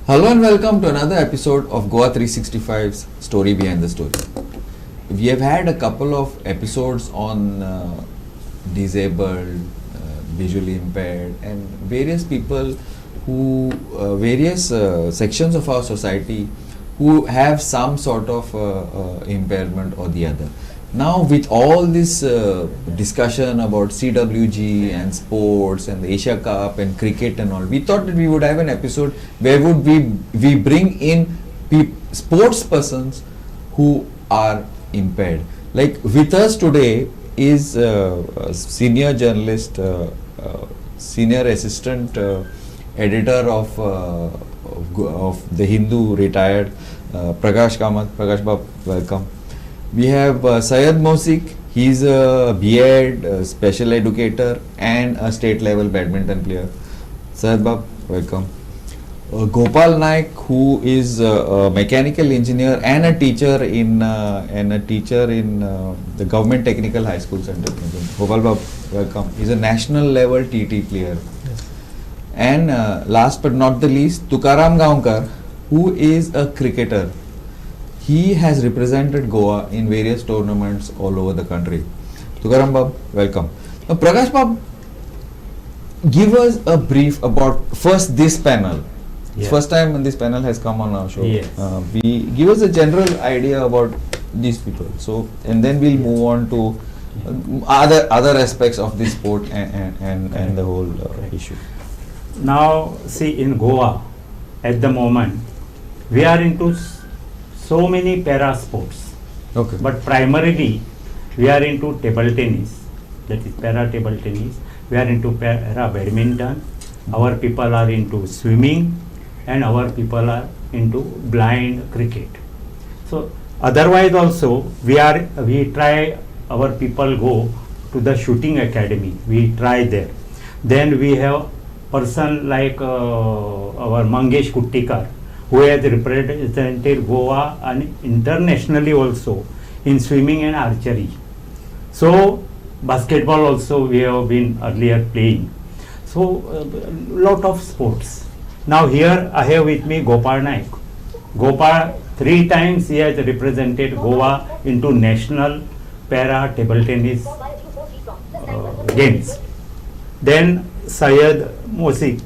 Hello and welcome to another episode of Goa 365's Story Behind the Story. We have had a couple of episodes on disabled, visually impaired, and various people who, various sections of our society who have some sort of impairment or the other. Now, with all this discussion about CWG and sports and the Asia Cup and cricket and all, we thought that we would have an episode where would we bring in sports persons who are impaired. Like with us today is a senior journalist, senior assistant editor of the Hindu, retired, Prakash Kamath. Prakash Bab, welcome. We have Syed Mosik. He's a B.Ed, special educator and a state level badminton player. Syed Bab, welcome. Gopal Naik, who is a mechanical engineer and a teacher in the Government Technical High School Center. Gopal Bab, welcome. He's a national level TT player. Yes. And last but not the least, Tukaram Gaonkar, who is a cricketer. He has represented Goa in various tournaments all over the country. Tukaram Bab, welcome. Now, Prakash Bab, give us a brief about first this panel. Yes. First time this panel has come on our show. Yes. We give us a general idea about these people. So, and then we'll move on to other aspects of this sport and the whole issue. Now, see, in Goa, at the moment, we are into so many para sports. Okay. But primarily, we are into table tennis, that is para table tennis. We are into para badminton. Our people are into swimming, and our people are into blind cricket. So, otherwise also, we try, our people go to the shooting academy. We try there. Then we have person like our Mangesh Kuttikar, who has represented Goa and internationally also in swimming and archery. So, basketball also we have been earlier playing. So, lot of sports. Now here I have with me Gopal Naik. Gopal, 3 times he has represented Goa into national para table tennis games. Then Syed Mosik,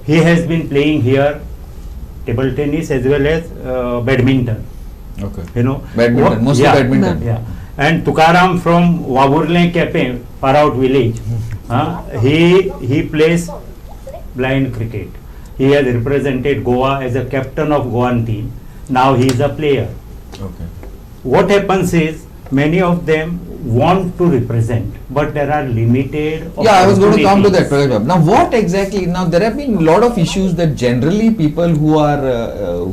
he has been playing here table tennis as well as badminton. Okay. You know, Badminton, mostly badminton. Yeah. And Tukaram from Waburle Cafe, Paraut village, he plays blind cricket. He has represented Goa as a captain of Goan team. Now he is a player. Okay. What happens is, many of them want to represent, but there are limited. Yeah, I was going to come to that, Prakash Bab. Now, what exactly? Now, there have been a lot of issues that generally people who are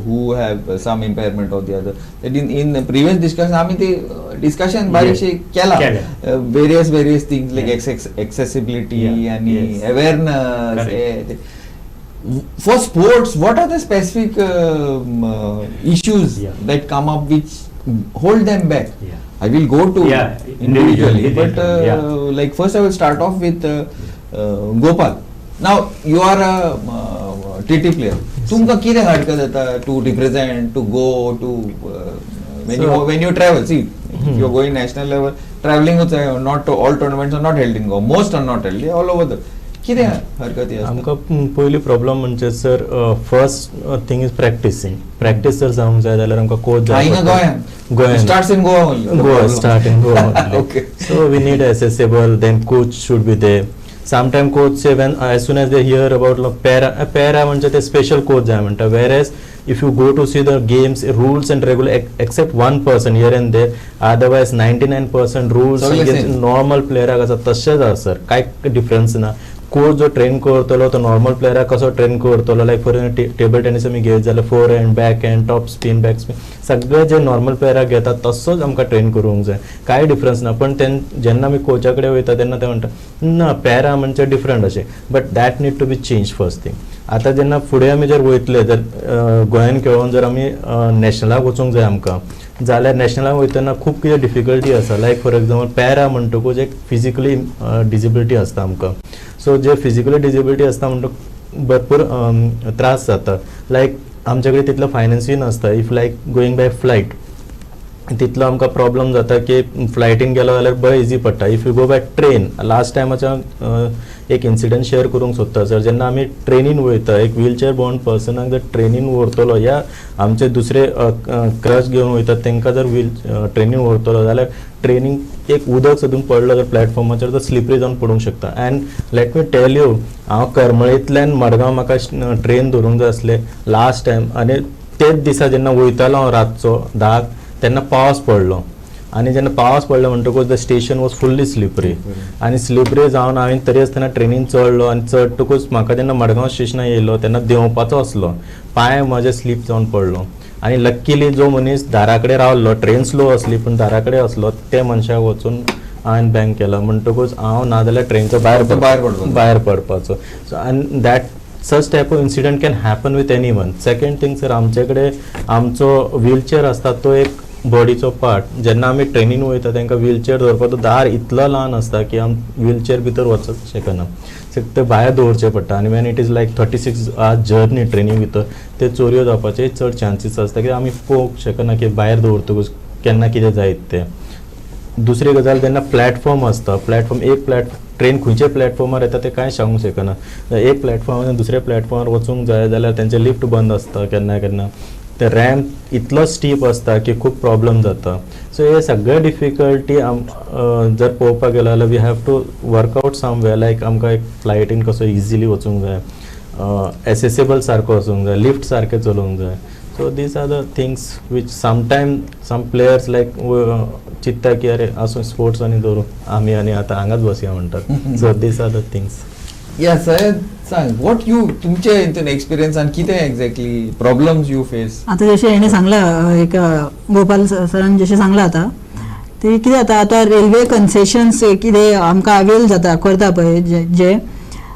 who have some impairment or the other. That in the previous discussion, I mean the discussion by various things like accessibility and awareness. For sports, what are the specific issues that come up which hold them back? I will go to individually, but like first I will start off with Gopal. Now you are a TT player. Tumka kide harkat hata to represent, to go to when you travel. See, if you are going national level, traveling not to all tournaments are not held in Goa. Most are not held all over the. आमकां पयली problem म्हणजे sir first thing is practice जर जावंक जाय जाल्यार आमकां coach जाय गोंयांत starts in Goa start in Goa okay so we need accessible, then coach should be there. Sometimes coach say when as soon as they hear about para म्हणजे ते special coach जाय म्हणटा, whereas if you go to see the games rules and regular except one person here and there, otherwise 99% rules normal player आसा तशेंच आसा sir, काय difference ना. Coach जो ट्रेन करतलो तो नॉर्मल प्लेयराक कसो ट्रेन करतलो, लायक फॉर टेबल टेनिस आमी घेत जाल्यार four hand, back hand, top spin, back spin सगळे जे नॉर्मल प्लेयराक घेतात तसोच आमकां ट्रेन करूंक जाय, कांय डिफरन्स ना. पण जेन्ना आमी कोचा कडेन वयता तेन्ना ते म्हणटा ना पॅरा म्हणजे डिफरंट अशें, but that need to be change first thing. आतां जेन्ना फुडें आमी जर वयतले जर गोंयान खेळोन जर आमी नॅशनलाक वचूंक जाय आमकां, जाल्यार नॅशनलाक वयतना खूब कितें डिफिकल्टी आसा. लायक फॉर एग्जाम्पल पॅरा म्हणटकूच एक फिजिकली डिजेबिलिटी आसता आमकां. सो जे फिजिकली डिजेबिलिटी आसता म्हणटकूच भरपूर त्रास जाता. लायक आमच्याकडे तितलं फायनान्सूय नासता. If like going by flight तितलो आमकां प्रॉब्लम जाता की फ्लायटीन गेलो जाल्यार बरें इजी पडटा. If you go by train, last टायमाच्या एक इन्सिडंट शेअर करूंक सोदता सर. जेन्ना आमी ट्रेनीन वयता, एक व्हीलचेअर बाउंड पर्सनाक जर ट्रेनीन व्हरतलो या आमचे दुसरे क्रश घेवन वयतात तांकां जर ट्रेनीन व्हरतलो जाल्यार ट्रेनीन एक उदक सोदून पडलो जर प्लॅटफॉर्माचेर तर स्लिपरी जावन पडूंक शकता. And let me tell you, हांव करमळेंतल्यान मडगांव म्हाका ट्रेन धरूंक जाय आसलें लास्ट टायम, आनी तेच दिसा जेन्ना वयतालो हांव रातचो 10 तेन्ना पावस पडलो. आनी जेन्ना पावस पडलो म्हणटकूच the station was fully slippery. आनी स्लिपरी जावन हांवें तरी आसतना ट्रेनीन चडलो आनी चडटकूच म्हाका जेन्ना मडगांव स्टेशनार येयलो तेन्ना देंवपाचो आसलो, पांय म्हजे स्लीप जावन पडलो. आनी लक्कीली जो मनीस दारा कडेन रावल्लो, ट्रेन स्लो आसली पूण दारा कडेन आसलो, त्या मनशाक वचून हांवें बँक केलो. म्हणटकूच हांव नाजाल्यार ट्रेनचो भायर पडपाचो. सो आनी that such type of incident can happen with anyone. Second thing sir, आमचे कडेन आमचो व्हीलचेअर आसता तो एक बॉडीचो पार्ट. जेन्ना आमी ट्रेनीन वयता तांकां व्हीलचेअर दवरपाचो दार इतलो ल्हान आसता की आमी व्हीलचेअर भितर वचूंक शकना. सो ते भायर दवरचें पडटा. आनी when it is like 36 hours journey trainee भितर ते चोरयो जावपाचे चड चान्सीस आसता की आमी पळोवंक शकना की भायर दवरतकूच केन्ना कितें जायत तें. दुसरी गजाल जेन्ना प्लॅटफॉर्म आसता, ट्रेन खंयच्या प्लॅटफॉर्मार येता ते कांय सांगूंक शकना. एक प्लॅटफॉर्मार दुसऱ्या प्लॅटफॉर्मार वचूंक जाय जाल्यार तेंचें लिफ्ट बंद आसता केन्ना केन्ना. ते रॅम्प इतलो स्टीप आसता की खूब प्रॉब्लम जाता. सो हे सगळे डिफिकल्टी जर पळोवपाक गेलो जाल्यार we have to work out somewhere. Like आमकां एक फ्लायटीन कसो इजिली वचूंक जाय, एसेसेबल सारको वचूंक जाय, लिफ्ट सारकें चलोवंक जाय. So these are the things which sometimes some players like चित्ता की अरे असो स्पोर्ट्स आणि दवरू आमी आनी आतां हांगाच बसया म्हणटात. सो these are the things. या सयद सांग, व्हॉट यू तुमचे हितून एक्सपिरियन्स आनी कितें एक्झॅक्टली प्रॉब्लम्स यू फेस? आता जशें हेणें सांगलां, एक गोपाल सरान जशें सांगलां आतां ते कितें जाता, आतां रेल्वे कन्सेशन्स कितें आमकां अवेल जाता करता पळय जे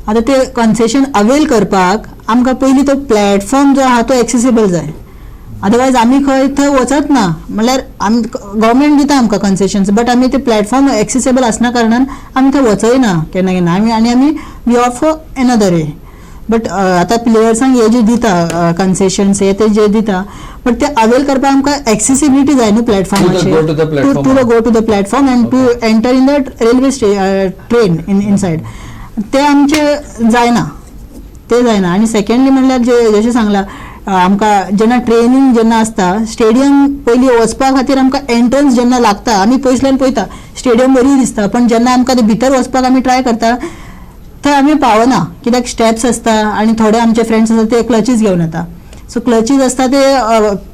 आतां ते कन्सेशन अवेल करपाक आमकां पयलीं तो प्लॅटफॉर्म जो आहा तो एक्सेसिबल जाय. अदरवायज आमी खंय थंय वचत ना. म्हणल्यार आमी गव्हर्मेंट दिता आमकां कन्सेशन्स, बट आमी ते प्लॅटफॉर्म एक्सेसिबल आसना कारणान आमी थंय वचय ना केन्ना केन्ना. आनी आमी we of another way. But आतां प्लेयर्सांक हे जे दिता कन्सेशन्स हे ते जे दिता, बट ते अवेल करपाक आमकां एक्सेसिबिलिटी जाय न्हू प्लॅटफॉर्माचेर. To go to the platform and to enter in the railway train inside ते आमचे जायना, ते जायना. आनी सेकंडली म्हणल्यार जशें सांगलां आमकां जेन्ना ट्रेनींग जेन्ना आसता स्टेडियम पयलीं वचपा खातीर आमकां एंट्रन्स जेन्ना लागता आमी पयसल्यान पळयता स्टेडियम बरी दिसता, पण जेन्ना आमकां ते भितर वचपाक आमी ट्राय करता थंय आमी पावना, कित्याक स्टेप्स आसता आनी थोडे आमचे फ्रेंड्स आसा ते क्लचीस घेवन येता. सो क्लचीस आसता ते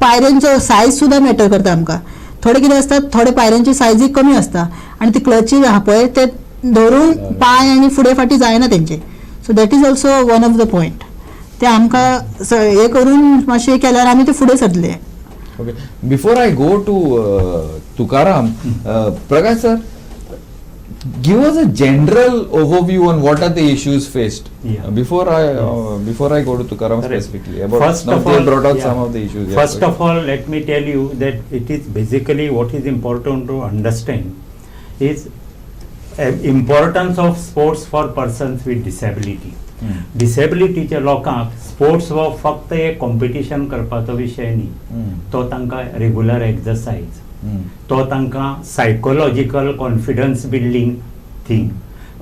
पायऱ्यांचो सायज सुद्दां मॅटर करता आमकां. थोडे कितें आसता, थोडे पायऱ्यांची सायजी कमी आसता आनी ती क्लचीस आहा पळय ते धरून पांय आनी फुडें फाटी जायना तेंचे. So that is also one of the point. ते आमकां हे करून मातशें केल्यार आमी ते फुडें सरले. Okay. Before I go to Tukaram, Prakash sir, give us a general overview on what are the issues faced. Yeah. Before I go to Tukaram specifically. About First now of they all, brought out some of the issues. First of all, let me tell you that it is basically what is important to understand is importance of sports for persons with disability. डिसेबिलिटीच्या लोकांक sports हो फक्त एक competition करपाचो विशय न्ही, तो तांकां regular exercise, तो तांकां सायकोलॉजिकल कॉन्फिडन्स बिल्डिंग थिंग,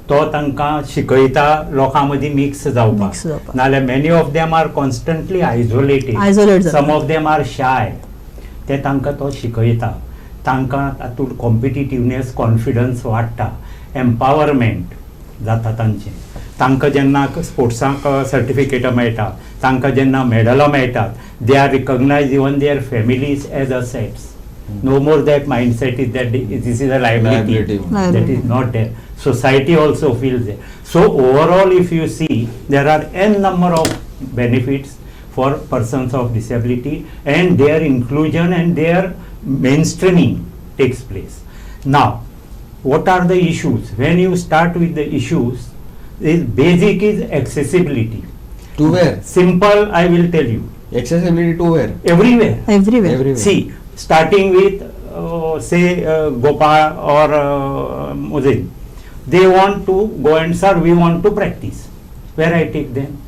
तो तांकां शिकयता लोकां मदीं मिक्स जावपाक. नाल्यार many of them are constantly isolated, some of them are shy. ते तांकां तो शिकयता, तांकां तातूंत कॉम्पिटिटिवनेस कॉन्फिडन्स वाडटा, एम्पावरमेंट जाता तांचें. तांकां जेन्ना स्पोर्ट्सांक सर्टिफिकेटां मेळटा, तांकां जेन्ना मेडलां मेळटात, they are recognise even their families as assets. No more that mindset is that this is a liability. That is not there. Society also feels it. So overall, if you see, there are n number of benefits for persons of disability, and their inclusion and their mainstreaming takes place. Now, what are the issues? When you start with the issues, is basic is accessibility. To where? Simple, I will tell you. Accessibility to where? Everywhere. Everywhere. See, starting with say Gopal or Muzin, they want to go and sir, we want to practice. Where I take them?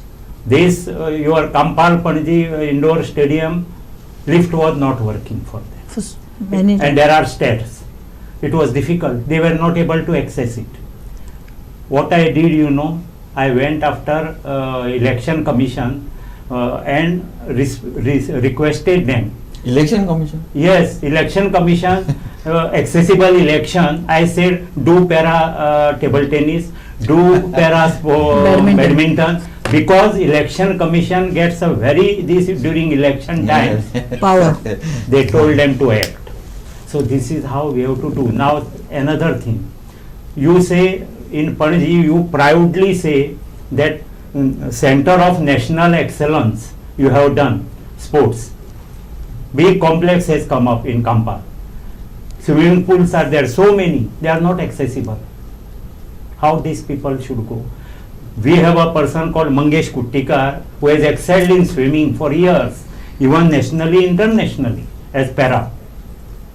This your Kampal Panji indoor stadium lift was not working for them, Many and there are stairs. It was difficult. They were not able to access it. What I did, I went after election commission and requested them. Election commission. Yes, election commission, accessible election. I said do para table tennis, do para badminton, because election commission gets a this during election time. power. They told them to act. So this is how we have to do. Now another thing, you say in Panji, you proudly say that Center of National Excellence you have done sports. Big complex has come up in Kampal. Swimming pools are there, so many, they are not accessible. How these people should go? We have a person called Mangesh Kuttikar who has excelled in swimming for years, even nationally, internationally, as para.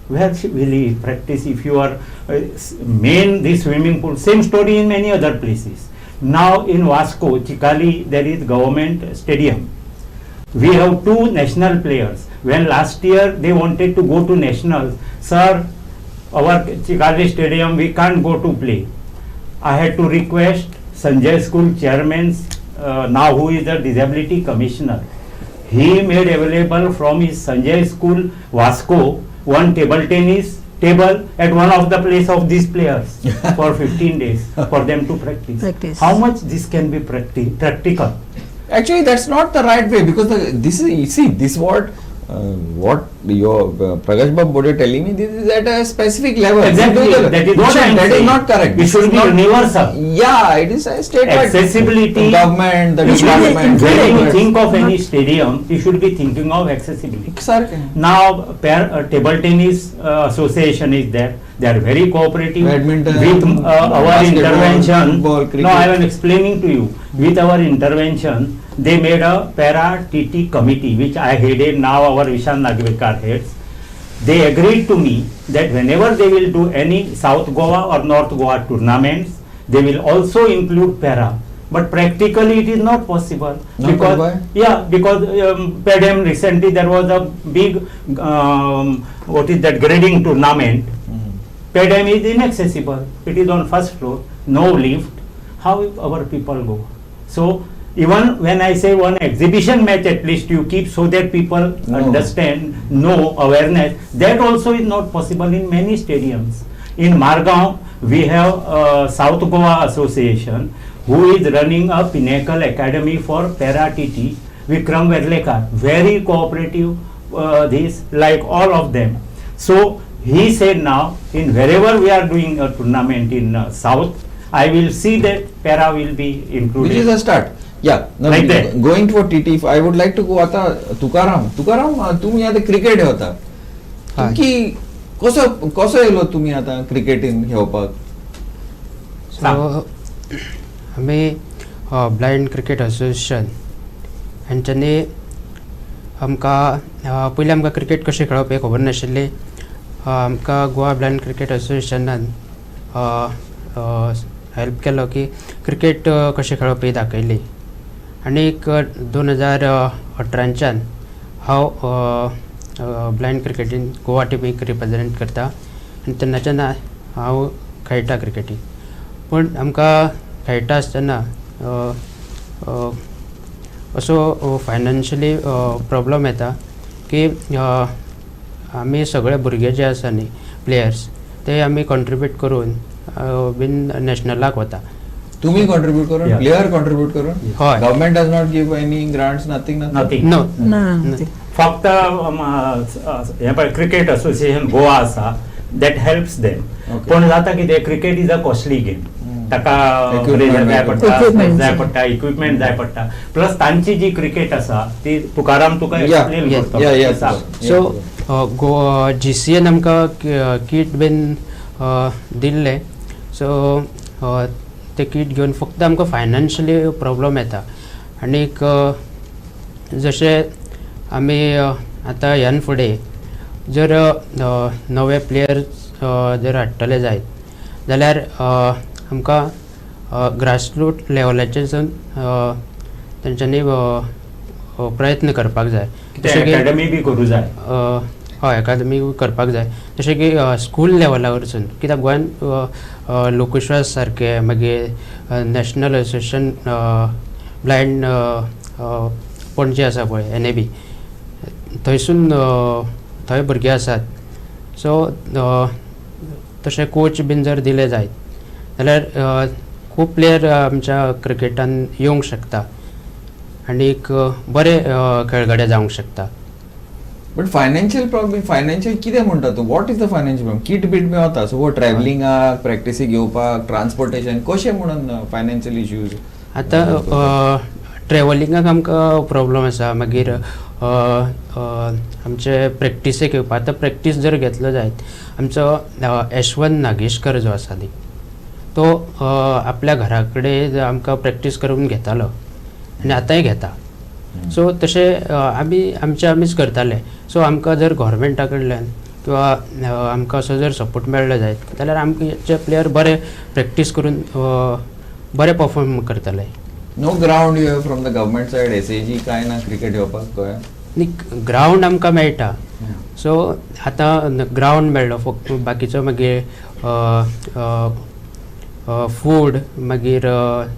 Where will he practice if you are main this swimming pool? Same story in many other places. Now in Vasco, Chikali, there is government stadium. We have 2 national players. When last year they wanted to go to nationals, sir, our Chikali stadium we can't go to play. I had to request Sanjay School chairman, now who is the disability commissioner. He made available from his Sanjay School Vasco one table tennis table at one of the place of these players for 15 days for them to practice. How much this can be practical? Actually, that's not the right way, because this what your Prakash Babu is telling me, this is at a specific level. Exactly, that is what I am saying. That is not correct. It should be universal. Yeah, it is a statewide. Accessibility. The government, the department. When you think of any stadium, you should be thinking of accessibility. Exactly. Now, table tennis association is there. They are very cooperative. Badminton, with our intervention. Football, cricket. No, I am explaining to you. With our intervention, they made a para TT committee, which I headed. Now our Vishan Nagvekar heads. They agreed to me that whenever they will do any South Goa or North Goa tournaments, they will also include para. But practically it is not possible. Not because why? Yeah, because PEDM recently there was a big grading tournament. PEDM is inaccessible. It is on first floor, no lift. How will our people go? So even when I say one exhibition match, at least you keep so that people understand, know, awareness. That also is not possible in many stadiums. In Margao, we have South Goa Association who is running a Pinnacle Academy for Para TT. Vikram Verlekar, very cooperative, this like all of them. So he said now, in wherever we are doing a tournament in South, I will see that para will be included. Which is a start. Yeah. Now Like that. Going for TT, I would like to go आता तुकाराम. तुम्ही आता cricket होता. तुमकी कसं yellow तुम्ही आता क्रिकेटीन घेवपाक? सो आमी blind cricket association हांच्यानी आमकां पयलीं आमकां क्रिकेट कशें खेळप हें खबर नाशिल्लें. आमकां गोवा ब्लायंड क्रिकेट असोसिएशनान हेल्प केलो की क्रिकेट कशें खेळप हें दाखयली. आनीक 2018च्यान हांव ब्लायंड क्रिकेटीन गोवा टिमीक रिप्रेजेंट करता आनी तेन्नाच्यान हांव खेळटा क्रिकेटीन. पूण आमकां खेळटा आसतना असो फायनान्शियली प्रॉब्लम येता की आमी सगळे भुरगे जे आसा न्ही प्लेयर्स ते आमी कॉन्ट्रिब्यूट करून बीन नॅशनलाक वता. तुम्ही कॉन्ट्रिब्यूट करून, Yeah. प्लेयर कॉन्ट्रिब्यूट करून. हय. Government does not give any grants, nothing. Nothing. ना फक्त क्रिकेट असोसिएशन गोवा आसा दॅट हेल्प्स देम. Okay. पण जाता कितें, cricket is a costly game. ताका Equipment जाय पडटा, Equipment. जाय पडटा, इक्विपमेंट जाय पडटा. प्लस तांची जी क्रिकेट आसा ती तुकाराम तुका Yeah. एक्सप्लेन Yeah, करता. yeah. सांग. सो GCN आमकां किट बीन दिल्ले. सो ते किट घेवन फक्त आमकां फायनान्शियली प्रॉब्लम येता. आनीक जशें आमी आतां ह्यान फुडें जर नवे प्लेयर्स जर हाडटले जायत जाल्यार आमकां ग्रासरूट लेवलाचेर तेंच्यांनी प्रयत्न करपाक जाय. जशें की अकॅडमी बी करूं जाय. हय अकादमी करपाक जाय. जशें की स्कूल लेवला वरसून, कित्याक गोंयान लोकविश्वास सारके, मागीर नॅशनल एसोसिएशन ब्लायंड पणजे आसा पळय NAB, थंयसून थंय भुरगे आसात. सो तशे कोच बीन जर दिले जायत जाल्यार खूब प्लेयर आमच्या क्रिकेटान येवंक शकता आनी एक बरे खेळगडे जावंक शकता. बट फायनान्शियल प्रॉब्लेम, फायनान्शियल कितें म्हणटा तूं? What is the financial problem? Kit बीट मेळता सो ट्रॅव्हलिंगाक, प्रॅक्टिसीक येवपाक, ट्रान्सपोर्टेशन कशें म्हणून फायनान्शियल इश्यूज? आतां ट्रॅव्हलिंगाक आमकां प्रॉब्लम आसा. मागीर आमचे प्रॅक्टिसेक येवपाक, आतां प्रॅक्टीस जर घेतलो जायत, आमचो यशवंत नागेशकर जो आसा न्ही, तो आपल्या घरा कडेन आमकां प्रॅक्टीस करून घेतालो आनी आतांय घेता. सो तशे आमीच करताले. सो आमकां जर गव्हर्मेंटा कडल्यान किंवा आमकां असो जर सपोर्ट मेळ्ळो जायत जाल्यार आमचे प्लेयर बरे प्रॅक्टीस करून बरे परफॉर्म करतले. No ground you have from the government side, SAG काय ना क्रिकेट येवपाक गोंयांत? न्ही, ग्रावंड आमकां मेळटा. सो आतां ग्रावंड मेळ्ळो, फक्त बाकीचो मागीर फूड, मागीर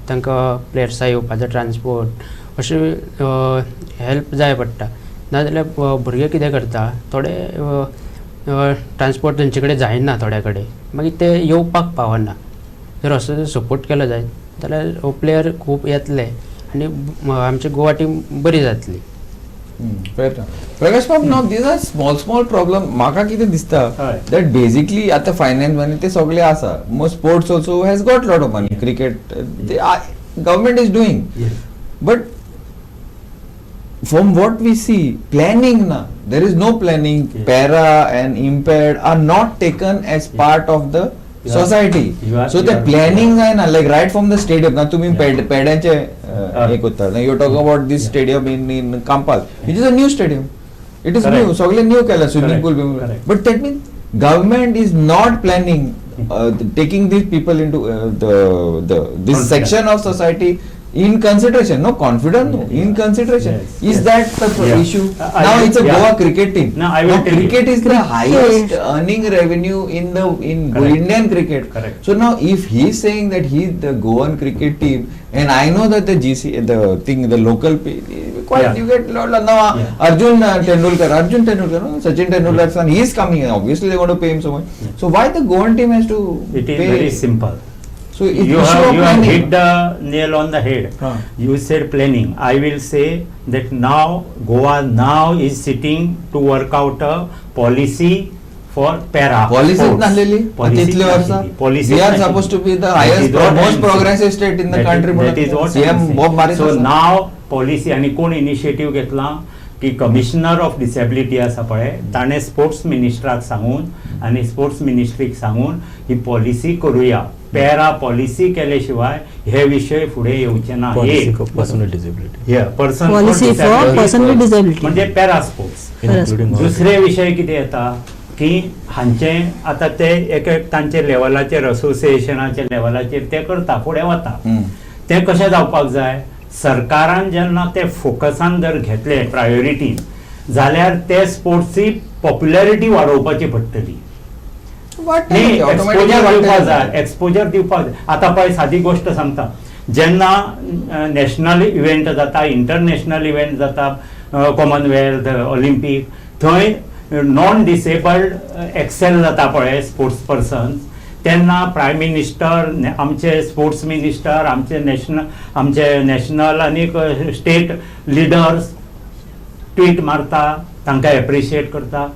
तांकां प्लेयर्सां येवपाचो ट्रान्सपोर्ट अशें हेल्प जाय पडटा. नाजाल्यार भुरगे कितें करता, थोडे ट्रान्सपोर्ट तेंचे कडेन जायना, थोड्या कडेन मागीर ते येवपाक पावना. जर असो जर सपोर्ट केलो जायत जाल्यार प्लेयर खूब येतले आनी आमची गोवा टीम बरी जातली. प्रकाश बाब, नाव दीज आर स्मॉल प्रॉब्लम. म्हाका कितें दिसता दॅट बेसिकली आतां फायनान्स मनी ते सगळे आसा. Sports also has got lot of money. Cricket government is doing, but from what we see, planning na, there is no planning. Para and impaired are not taken as part of the society. So the planning आहे ना, like right from the stadium. ना तुम्ही पेड्यांचे एक उत्तर. You talk about this stadium in Kampal, which is a new stadium. It is new. सगळे new केला, swimming pool. But that means government is not planning taking these people into this section of society in consideration. No confidence, no, in consideration. Is that the issue? Now it's a Goa cricket team. Now cricket is the highest earning revenue in Indian cricket. Correct. So now if he is saying that he is the Goan cricket team, and I know that the local quite you get lot now. Arjun Tendulkar, no? Sachin Tendulkar's son, he is coming. Obviously they want to pay him so much. So why the Goan team has to It is pay? very simple. So You have hit the nail on the head. You said planning. I will say that now Goa is sitting to work out a policy for para Policy sports. नालेली तितले वर्षा. We are supposed to be the highest, most progressive state in the country. That is what CM Bob Maris. So now policy आणि कोण initiative घेतला की commissioner of disability आसा पळय, ताणें sports मिनिस्टराक सांगून आनी स्पोर्ट्स मिनिस्ट्रीक सांगून ही पॉलिसी करूया. पॅरा पॉलिसी केले शिवाय हे विषय फुडें येवचे ना. Personal disability, policy for personal disability म्हणजे पॅरा स्पोर्ट्स. दुसरे विषय कितें येता की हांचे आतां ते एक तांचे लेवलाचेर, असोसिएशनाच्या लेवलाचेर ते करता, फुडें वता. ते कशें जावपाक जाय, सरकारान जेन्ना ते फोकसान जर घेतले प्रायोरिटी, जाल्यार ते स्पोर्ट्सची पॉप्युलॅरिटी वाडोवपाची पडटली. एक्सपोजर दिवपाक जाय. आतां पळय सादी गोश्ट सांगता, जेन्ना नॅशनल इव्हेंट जाता, इंटरनॅशनल इव्हेंट जाता, कॉमनवेल्थ, ऑलिंपीक, थंय नॉन डिसेबल्ड एक्सेल जाता पळय स्पोर्ट्स पर्सन, तेन्ना प्रायम मिनिस्टर, आमचे स्पोर्ट्स मिनिस्टर, आमचे नॅशनल आनी स्टेट लिडर्स ट्वीट मारता, तांकां एप्रिशिएट करता.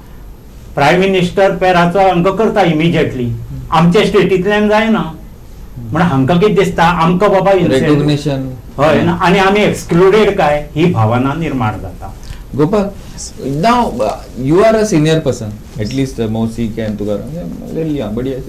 प्रायम मिनिस्टर पॅराचो हांकां करता इमिजिएटली. आमच्या स्टेटींतल्यान जायना. म्हण हांकां कितें दिसता, आमकां बाबा रेकॉग्निशन हय ना, आनी आमी एक्सक्लुडेड काय ही भावना निर्माण जाता. Gopal, now you are a senior person, at least Mausi and Tugar, really young, but yes.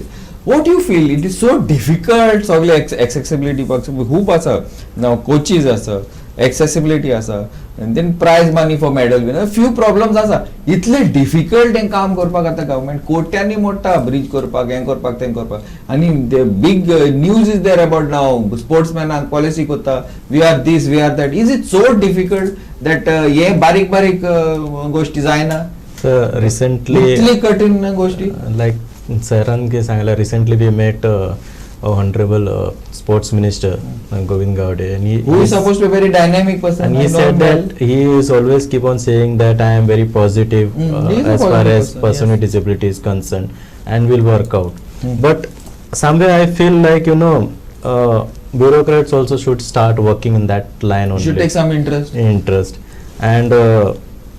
What do you feel? It is so difficult. सगळे accessibility खूप आसा. Now coaches आसा, accessibility asa, and then prize money for medal winner. Few problems asa. इतले difficult en काम करपाक आता government कोट्यांनी मोठा bridge करपाक, हें करपाक, तें करपाक. आणि the big news is there about now sportsmen and policy कोता. We are this, we are that. Is it so difficult that ये बारीक बारीक गोष्टी जायना? Recently, इतली कठीण गोष्टी. Like सरान के Sangla, recently we met honorable sports minister Govind Gowde, and who is supposed to be a very dynamic person, and he said that he is always keep on saying that I am very positive as far as person with disability is concerned and will work out. But somewhere I feel like, you know, bureaucrats also should start working in that line only. Should take some interest. And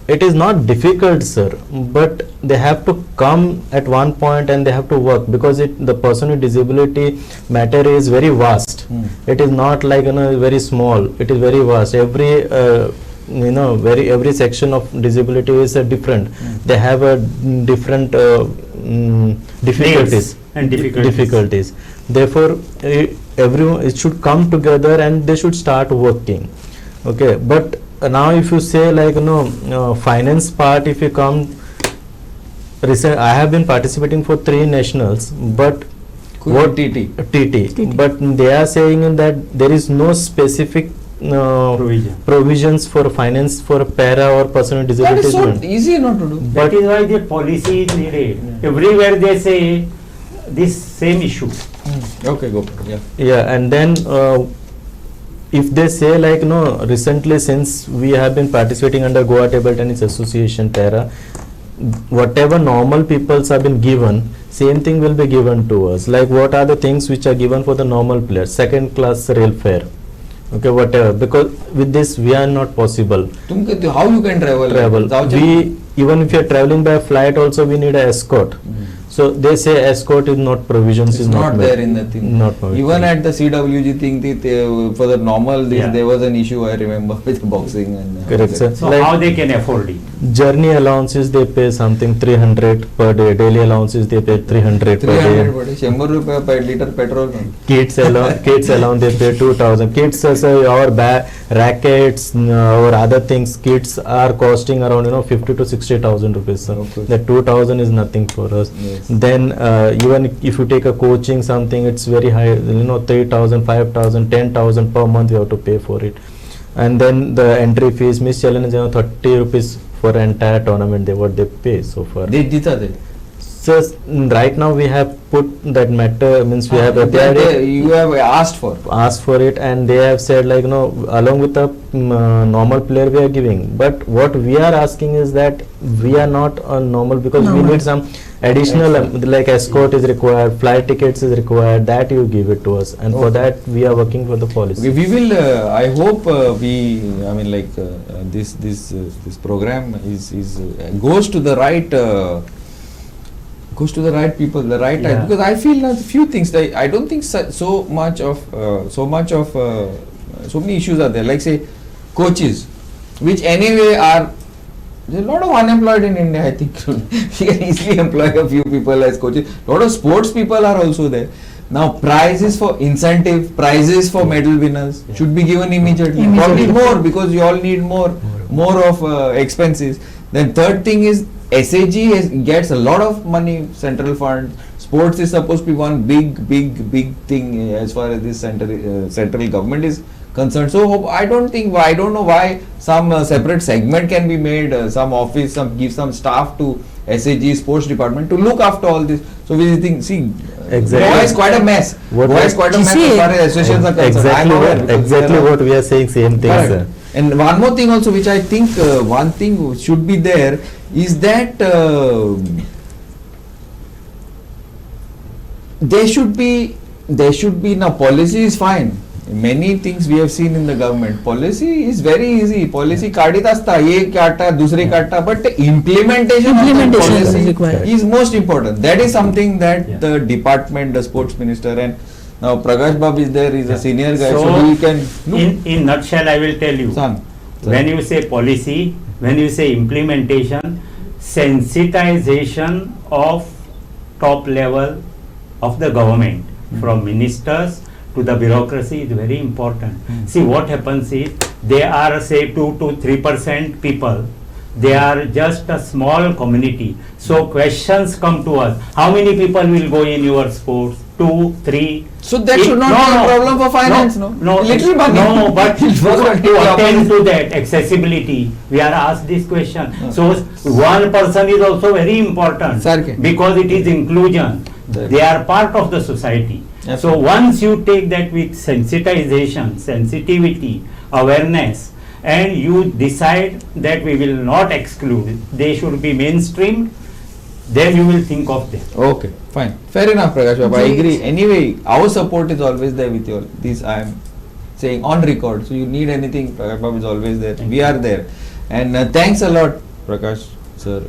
it is not difficult, sir, but they have to come at one point and they have to work, because the person with disability matter is very vast. It is not like, you know, very small. It is very vast. Every you know, every section of disability is different. They have a different difficulties and difficulties. Therefore, everyone, it should come together and they should start working. Okay, but now if you say, like, you know, finance part, if you come, I have been participating for 3 nationals, but what TT, but they are saying that there is no specific provisions for finance for a para or person with disability. That is so easy not to do. That is why the policy is needed. Everywhere they say this same issue. Okay, go. Yeah, and then if they say, like, no, recently since we have been participating under Goa Table Tennis Association para, whatever normal peoples have been given, same thing will be given to us. Like, what are the things which are given for the normal players? Second class rail fare. Okay, whatever. Because with this we are not possible. How you can travel? We, even if you are traveling by flight also, we need an escort. So they say escort is not provisions, it's is not there in the thing. Not even at the CWG thing, for the normal, there was an issue, I remember, with boxing and correct, sir. So like how they can afford it? Journey allowances they pay something 300 per day. Daily allowances they pay 300 per day. 100 rupees per liter petrol. Kids allowance they pay 2000. Kids, our rackets or other things, kids are costing around, you know, 50 to 60,000 rupees. Sir. That 2000 is nothing for us. Yes. Then even if you take a coaching something, it's very high, you know, 3,000, 5,000, 10,000 per month you have to pay for it. And then the entry fees, Miss Challenge, you know, 30 rupees for entire tournament, what they pay so far. So right now we have put that matter, means we have applied it. You have asked for it, and they have said, like, you know, along with the normal player we are giving. But what we are asking is that we are not a normal, because we need some additional, like escort is required, flight tickets is required, that you give it to us, and for that we are working for the policy. We will, I hope this program goes to the right people, the right time, because I feel a few things, like, I don't think so many issues are there, like say coaches, which anyway are, there's a lot of unemployed in India, I think. We can easily employ a few people as coaches. A lot of sports people are also there. Now, prizes for incentive, prizes for medal winners should be given immediately. Probably more, because you all need more of expenses. Then third thing is SAG gets a lot of money, central fund. Sports is supposed to be one big thing as far as this central government is concerned. So I don't know why some separate segment can be made, some office, give some staff to SAG sports department to look after all this. So we think, exactly. Goa is quite a mess. As far as associations are concerned. Exactly what we are saying, same thing, sir. And one more thing also, which I think one thing should be there, is that there should be now, policy is fine. Many things we have seen in the government. Policy is very easy. Policy काढीत असता, एक काढता, दुसरे काढता, but the implementation of the policy is most important. That is something that the department, the sports minister, and now Prakash Babu is there, is a senior guy, so he can. In nutshell, I will tell you. When you say policy, when you say implementation, sensitization of top level of the government, from ministers to the bureaucracy is very important. Hmm. See, what happens is, they are say 2 to 3% people. They are just a small community. So questions come to us. How many people will go in your sports? 2, 3. So that should not be a problem for finance, no? No, Little money. no, but It was not to attend problem. to that accessibility, we are asked this question. No. So one person is also very important, Sir, okay. because it is inclusion. Right. They are part of the society. So Absolutely. once you take that with sensitization, sensitivity, awareness, and you decide that we will not exclude, they should be mainstream, then you will think of them. Okay, fine. Fair enough, Prakash Babu. I Ji. agree. Anyway, our support is always there with you all. This I am saying on record. So you need anything, Prakash Babu is always there. Thank We you. are there. And thanks a lot, Prakash sir.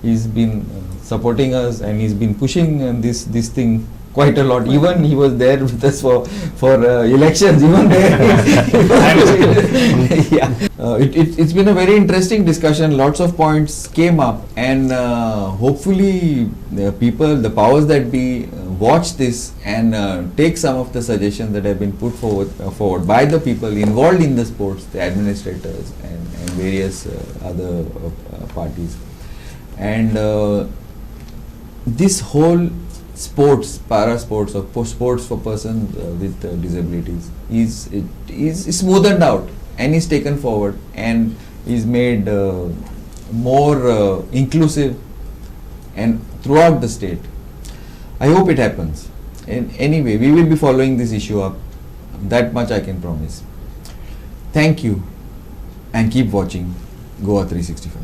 He's been supporting us and he's been pushing this thing quite a lot. Even he was there with us for elections. Even there, yeah. It's been a very interesting discussion. Lots of points came up, and hopefully the people, the powers that be, watch this and take some of the suggestions that have been put forward by the people involved in the sports, the administrators and various other parties. And this whole sports, para sports or sports for persons with disabilities is smoothened out and is taken forward and is made more inclusive and throughout the state. I hope it happens. And anyway, we will be following this issue up. That much I can promise. Thank you and keep watching Goa 365.